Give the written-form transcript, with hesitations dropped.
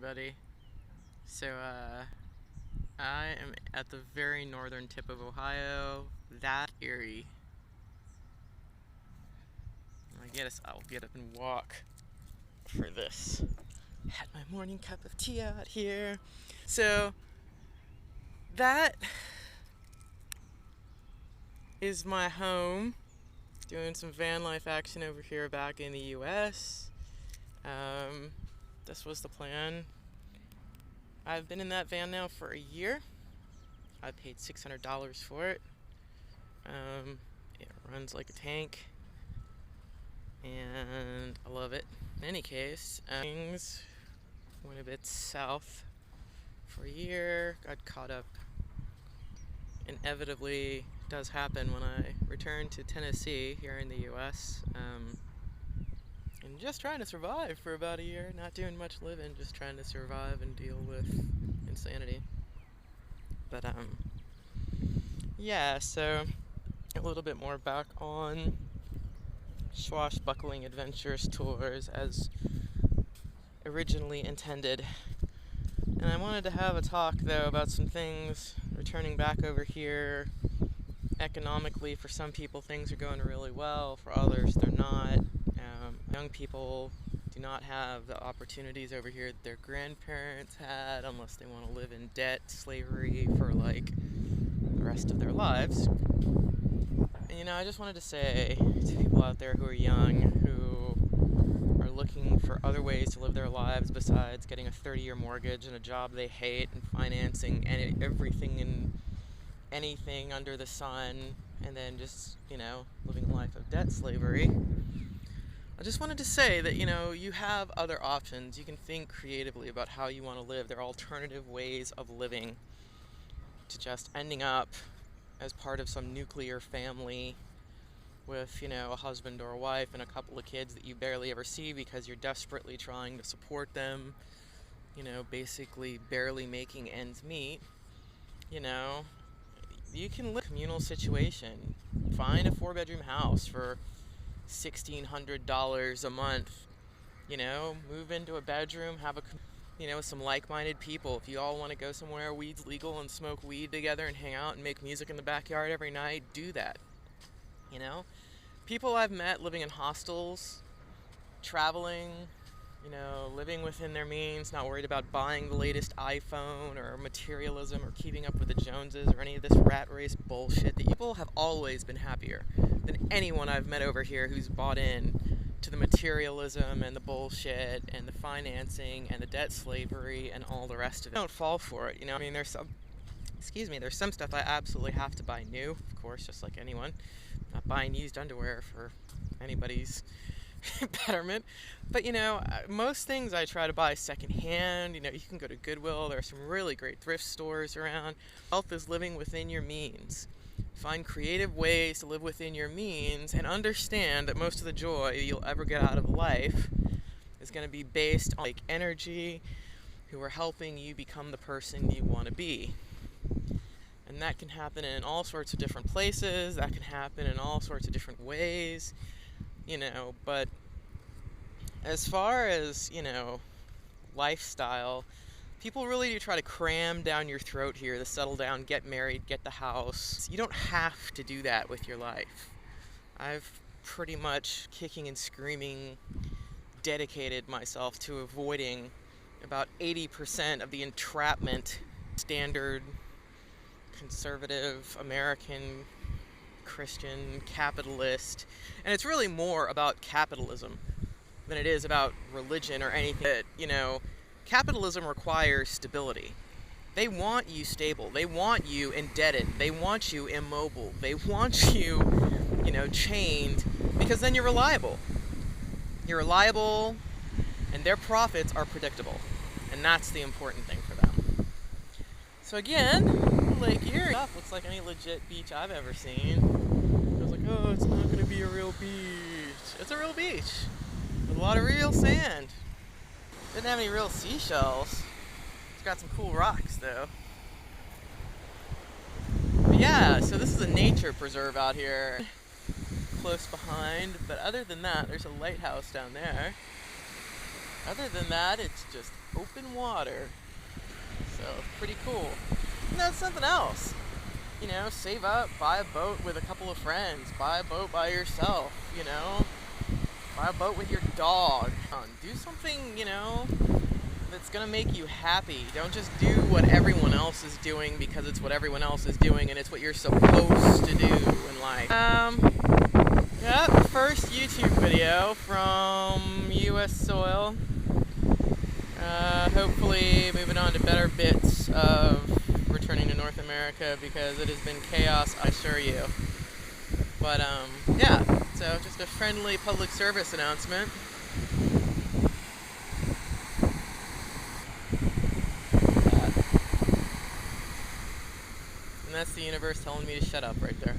everybody. So, I am at the very northern tip of Ohio, that Erie. I'll get up and walk for this. Had my morning cup of tea out here. So, that is my home. Doing some van life action over here back in the US. This was the plan. I've been in that van now for a year. I paid $600 for it. It runs like a tank, and I love it. In any case, things went a bit south for a year, got caught up. Inevitably does happen when I return to Tennessee here in the US. And just trying to survive for about a year, not doing much living, just trying to survive and deal with insanity. But yeah, so a little bit more back on swashbuckling adventures tours as originally intended. And I wanted to have a talk though about some things returning back over here. Economically, for some people things are going really well, for others they're not. Young people do not have the opportunities over here that their grandparents had unless they want to live in debt, slavery for like the rest of their lives. And I just wanted to say to people out there who are young, who are looking for other ways to live their lives besides getting a 30-year mortgage and a job they hate and financing and everything and anything under the sun, and then just, living a life of debt slavery. I just wanted to say that, you have other options. You can think creatively about how you want to live. There are alternative ways of living to just ending up as part of some nuclear family with, a husband or a wife and a couple of kids that you barely ever see because you're desperately trying to support them, basically barely making ends meet. You can live in a communal situation. Find a 4-bedroom house for $1,600 a month. Move into a bedroom, have some like-minded people. If you all want to go somewhere weed's legal and smoke weed together and hang out and make music in the backyard every night, do that. People I've met living in hostels, traveling, living within their means, not worried about buying the latest iPhone or materialism or keeping up with the Joneses or any of this rat race bullshit. That people have always been happier than anyone I've met over here who's bought in to the materialism and the bullshit and the financing and the debt slavery and all the rest of it. Don't fall for it, there's some stuff I absolutely have to buy new, of course, just like anyone. I'm not buying used underwear for anybody's betterment. But most things I try to buy secondhand. You can go to Goodwill. There are some really great thrift stores around. Health is living within your means. Find creative ways to live within your means and understand that most of the joy you'll ever get out of life is going to be based on energy who are helping you become the person you want to be. And that can happen in all sorts of different places. That can happen in all sorts of different ways. But as far as, lifestyle, people really do try to cram down your throat here to settle down, get married, get the house. You don't have to do that with your life. I've pretty much, kicking and screaming, dedicated myself to avoiding about 80% of the entrapment standard conservative American Christian capitalist, and it's really more about capitalism than it is about religion or anything. Capitalism requires stability. They want you stable. They want you indebted. They want you immobile. They want you, chained, because then you're reliable. You're reliable, and their profits are predictable, and that's the important thing for them. So again, Lake Erie looks like any legit beach I've ever seen. I was like, oh, it's not going to be a real beach. It's a real beach with a lot of real sand. Didn't have any real seashells. It's got some cool rocks though. But yeah, so this is a nature preserve out here close behind, but other than that, there's a lighthouse down there. Other than that, it's just open water. So, pretty cool. And that's something else. You know, save up, buy a boat with a couple of friends, buy a boat by yourself, you know, buy a boat with your dog. Do something, you know, that's gonna make you happy. Don't just do what everyone else is doing because it's what everyone else is doing and it's what you're supposed to do in life. Yeah, first YouTube video from US soil. Hopefully moving on to better bits of returning to North America because it has been chaos, I assure you. But, yeah, so just a friendly public service announcement. And that's the universe telling me to shut up right there.